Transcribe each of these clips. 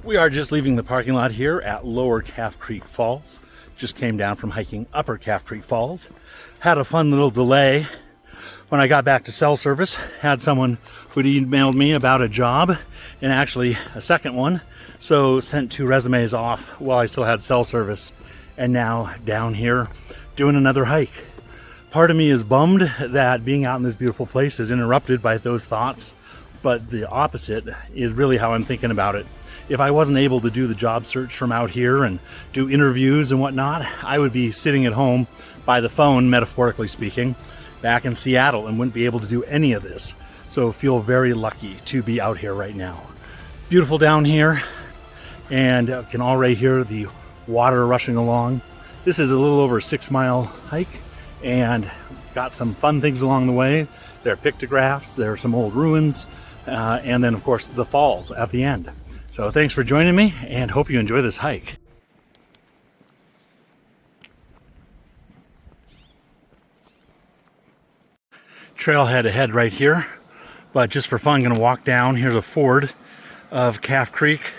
We are just leaving the parking lot here at Lower Calf Creek Falls. Just came down from hiking Upper Calf Creek Falls. Had a fun little delay when I got back to cell service. Had someone who'd emailed me about a job, and actually a second one. So sent 2 resumes off while I still had cell service. And now down here doing another hike. Part of me is bummed that being out in this beautiful place is interrupted by those thoughts, but the opposite is really how I'm thinking about it. If I wasn't able to do the job search from out here and do interviews and whatnot, I would be sitting at home by the phone, metaphorically speaking, back in Seattle and wouldn't be able to do any of this. So feel very lucky to be out here right now. Beautiful down here, and can already hear the water rushing along. This is a little over a 6-mile hike, and got some fun things along the way. There are pictographs, there are some old ruins, and then of course the falls at the end. So thanks for joining me, and hope you enjoy this hike. Trailhead ahead right here, but just for fun, gonna walk down. Here's a ford of Calf Creek.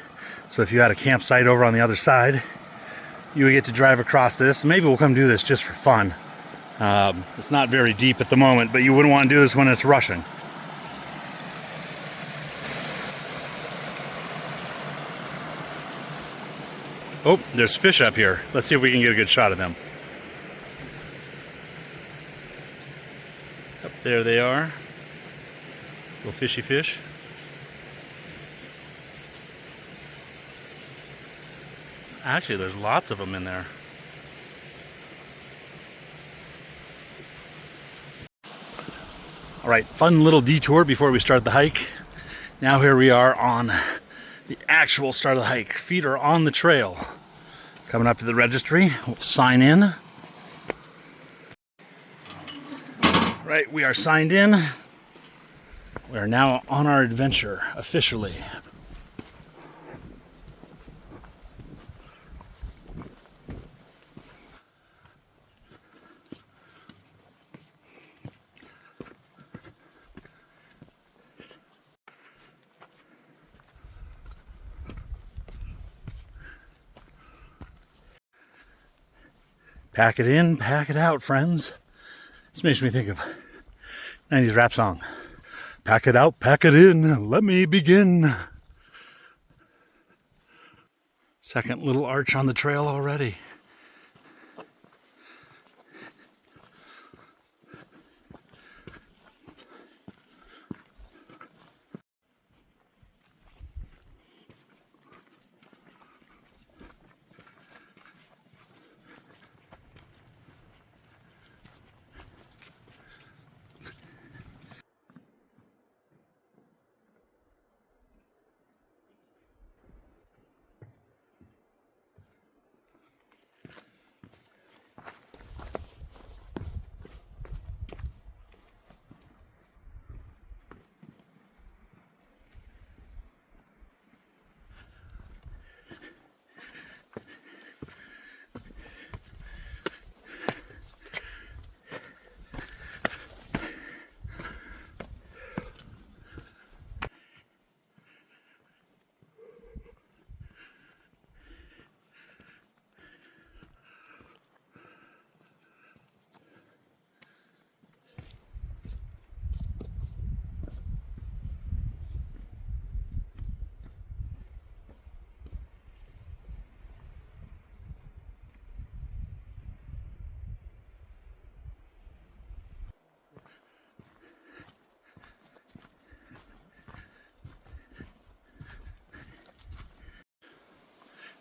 So if you had a campsite over on the other side, you would get to drive across this. Maybe we'll come do this just for fun. It's not very deep at the moment, but you wouldn't want to do this when it's rushing. Oh, there's fish up here. Let's see if we can get a good shot of them. Up there they are. Little fishy fish. Actually, there's lots of them in there. All right, fun little detour before we start the hike. Now here we are on the actual start of the hike. Feet are on the trail. Coming up to the registry, we'll sign in. Right, we are signed in. We are now on our adventure, officially. Pack it in, pack it out, friends. This makes me think of 90s rap song. Pack it out, pack it in, let me begin. Second little arch on the trail already.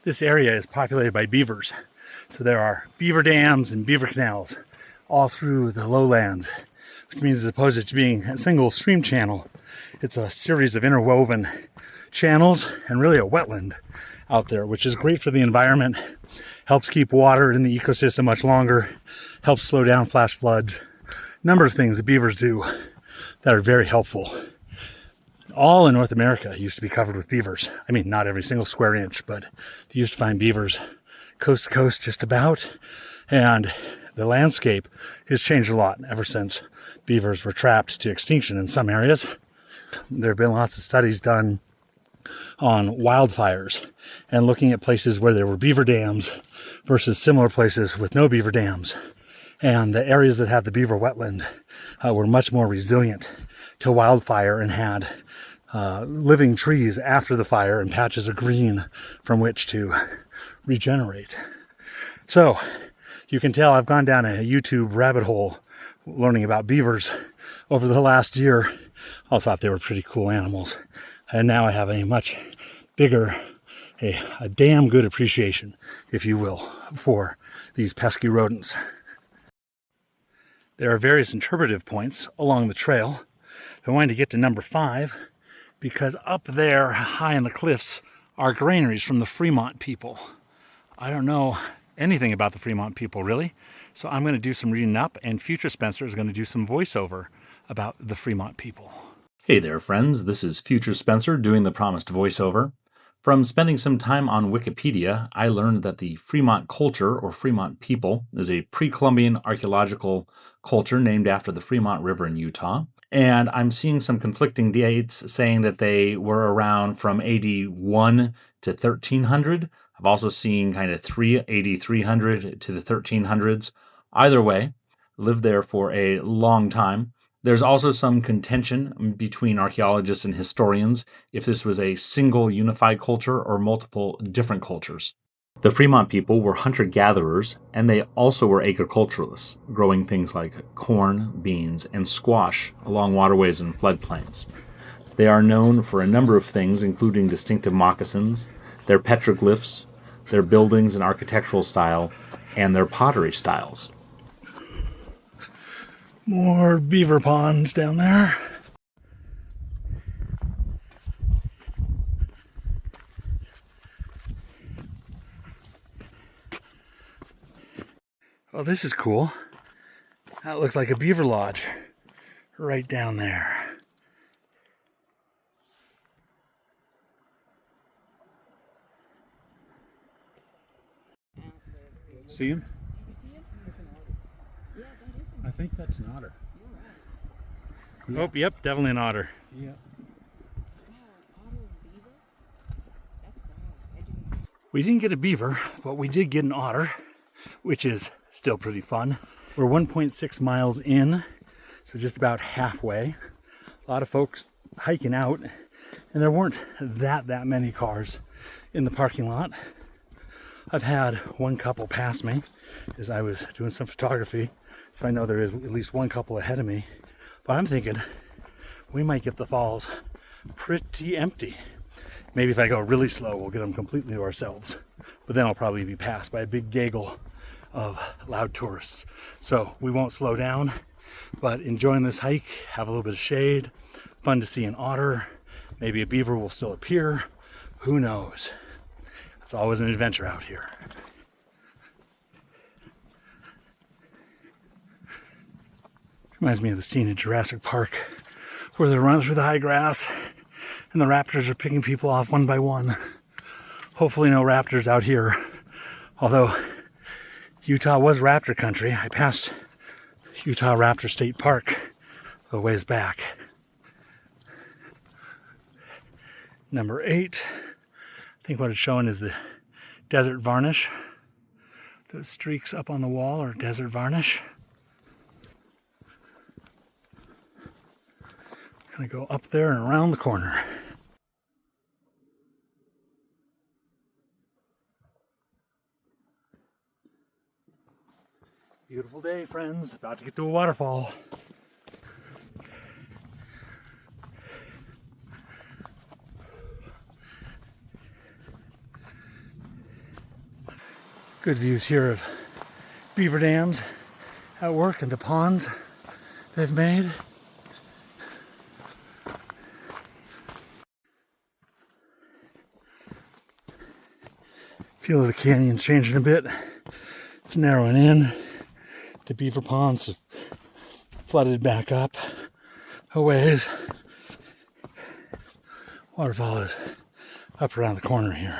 This area is populated by beavers. So there are beaver dams and beaver canals all through the lowlands, which means as opposed to being a single stream channel, it's a series of interwoven channels and really a wetland out there, which is great for the environment, helps keep water in the ecosystem much longer, helps slow down flash floods. A number of things the beavers do that are very helpful. All in North America used to be covered with beavers. I mean, not every single square inch, but you used to find beavers coast to coast just about. And the landscape has changed a lot ever since beavers were trapped to extinction in some areas. There have been lots of studies done on wildfires and looking at places where there were beaver dams versus similar places with no beaver dams. And the areas that had the beaver wetland were much more resilient to wildfire and had living trees after the fire and patches of green from which to regenerate. So you can tell I've gone down a YouTube rabbit hole learning about beavers over the last year. I thought they were pretty cool animals. And now I have a much bigger, a damn good appreciation, if you will, for these pesky rodents. There are various interpretive points along the trail. I wanted to get to number 5 because up there, high in the cliffs, are granaries from the Fremont people. I don't know anything about the Fremont people, really, so I'm going to do some reading up, and Future Spencer is going to do some voiceover about the Fremont people. Hey there, friends. This is Future Spencer doing the promised voiceover. From spending some time on Wikipedia, I learned that the Fremont culture, or Fremont people, is a pre-Columbian archaeological culture named after the Fremont River in Utah. And I'm seeing some conflicting dates saying that they were around from AD 1 to 1300. I've also seen kind of AD 300 to the 1300s. Either way, lived there for a long time. There's also some contention between archaeologists and historians if this was a single unified culture or multiple different cultures. The Fremont people were hunter-gatherers, and they also were agriculturalists, growing things like corn, beans, and squash along waterways and floodplains. They are known for a number of things, including distinctive moccasins, their petroglyphs, their buildings and architectural style, and their pottery styles. More beaver ponds down there. Oh, this is cool. That looks like a beaver lodge right down there. See him? I think that's an otter. Yeah. Oh, yep, definitely an otter. Yeah. We didn't get a beaver, but we did get an otter, which is still pretty fun. We're 1.6 miles in, so just about halfway. A lot of folks hiking out, and there weren't that many cars in the parking lot. I've had one couple pass me as I was doing some photography, so I know there is at least one couple ahead of me. But I'm thinking we might get the falls pretty empty. Maybe if I go really slow, we'll get them completely to ourselves. But then I'll probably be passed by a big gaggle of loud tourists. So we won't slow down, but enjoying this hike, have a little bit of shade, fun to see an otter, maybe a beaver will still appear, who knows. It's always an adventure out here. Reminds me of the scene in Jurassic Park where they run through the high grass and the raptors are picking people off one by one. Hopefully no raptors out here, although Utah was raptor country. I passed Utah Raptor State Park a ways back. Number 8, I think what it's showing is the desert varnish. Those streaks up on the wall are desert varnish. Gonna go up there and around the corner. Beautiful day, friends. About to get to a waterfall. Good views here of beaver dams at work and the ponds they've made. Feel the canyon's changing a bit. It's narrowing in. The beaver ponds have flooded back up a ways. Waterfall is up around the corner here.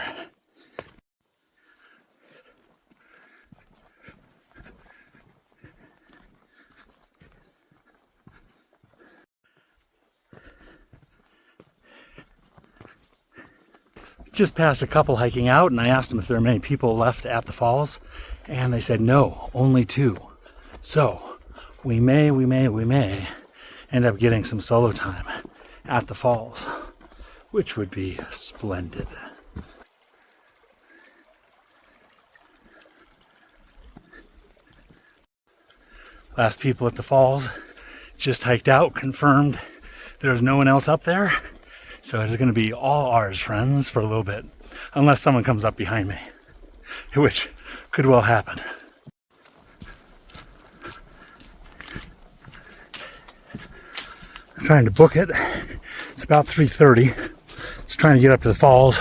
just passed a couple hiking out, and I asked them if there are many people left at the falls, and they said no, only 2. So we may end up getting some solo time at the falls, which would be splendid. Last people at the falls just hiked out, confirmed there's no one else up there. So it is going to be all ours, friends, for a little bit. Unless someone comes up behind me, which could well happen. I'm trying to book it. It's about 3:30. Just trying to get up to the falls,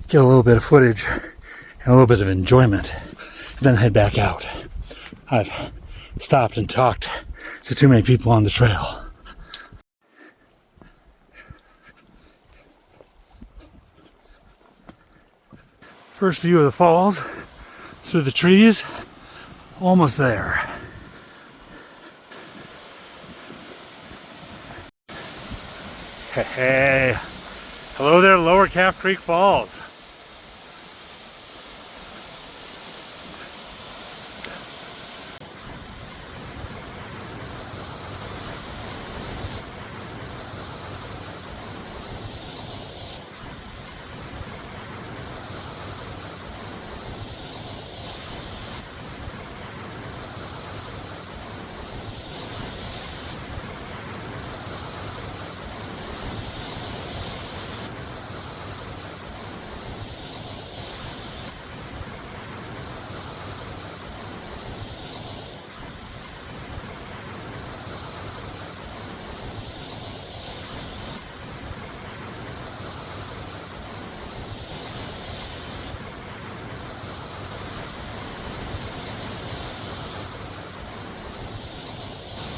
get a little bit of footage and a little bit of enjoyment, then head back out. I've stopped and talked to too many people on the trail. First view of the falls through the trees, almost there. Hey, hello there, Lower Calf Creek Falls.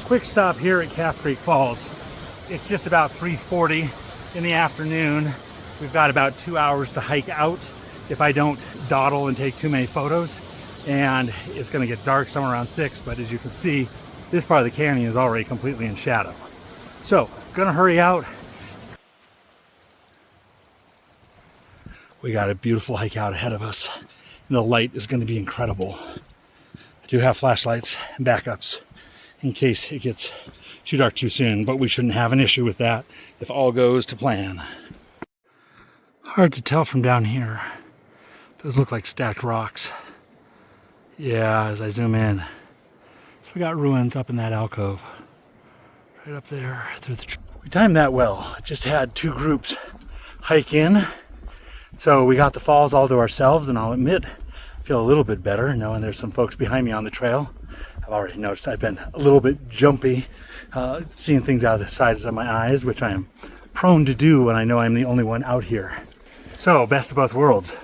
Quick stop here at Calf Creek Falls. It's just about 3:40 in the afternoon. We've got about 2 hours to hike out if I don't dawdle and take too many photos. And it's gonna get dark somewhere around 6, but as you can see, this part of the canyon is already completely in shadow. So, gonna hurry out. We got a beautiful hike out ahead of us, and the light is gonna be incredible. I do have flashlights and backups in case it gets too dark too soon, but we shouldn't have an issue with that if all goes to plan. Hard to tell from down here. Those look like stacked rocks. Yeah, as I zoom in. So we got ruins up in that alcove. Right up there through the tree. We timed that well. I just had 2 groups hike in. So we got the falls all to ourselves, and I'll admit, I feel a little bit better knowing there's some folks behind me on the trail. I've already noticed I've been a little bit jumpy, seeing things out of the sides of my eyes, which I am prone to do when I know I'm the only one out here. So, best of both worlds.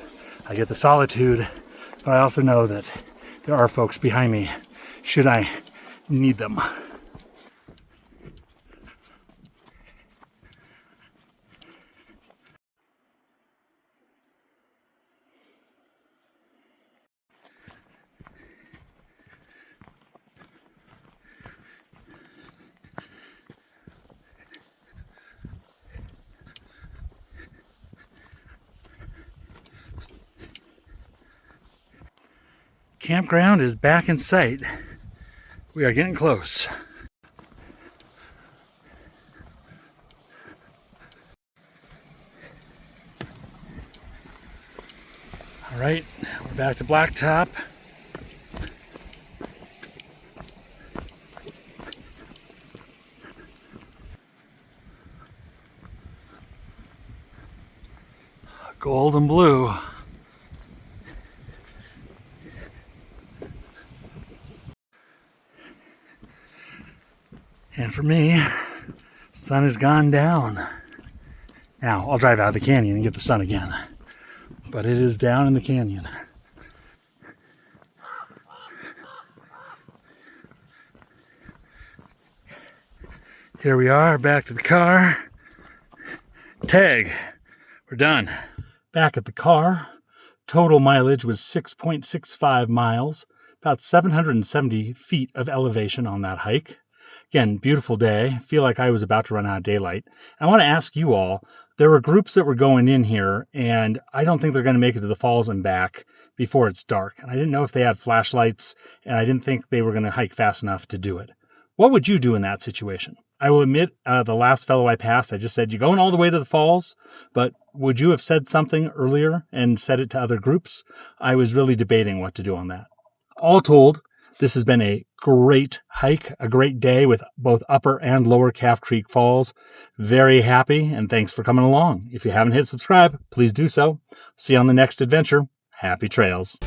I get the solitude, but I also know that there are folks behind me should I need them. Campground is back in sight. We are getting close. All right, we're back to blacktop. Gold and blue. And for me, sun has gone down. Now, I'll drive out of the canyon and get the sun again. But it is down in the canyon. Here we are, back to the car. Tag, we're done. Back at the car, total mileage was 6.65 miles, about 770 feet of elevation on that hike. Again, beautiful day. Feel like I was about to run out of daylight. I want to ask you all, There were groups that were going in here, and I don't think they're going to make it to the falls and back before it's dark. And I didn't know if they had flashlights, and I didn't think they were going to hike fast enough to do it. What would you do in that situation? I will admit, the last fellow I passed, I just said, "You going all the way to the falls?" But would you have said something earlier and said it to other groups? I was really debating what to do on that. All told, this has been a great hike, a great day with both Upper and Lower Calf Creek Falls. Very happy, and thanks for coming along. If you haven't hit subscribe, please do so. See you on the next adventure. Happy trails.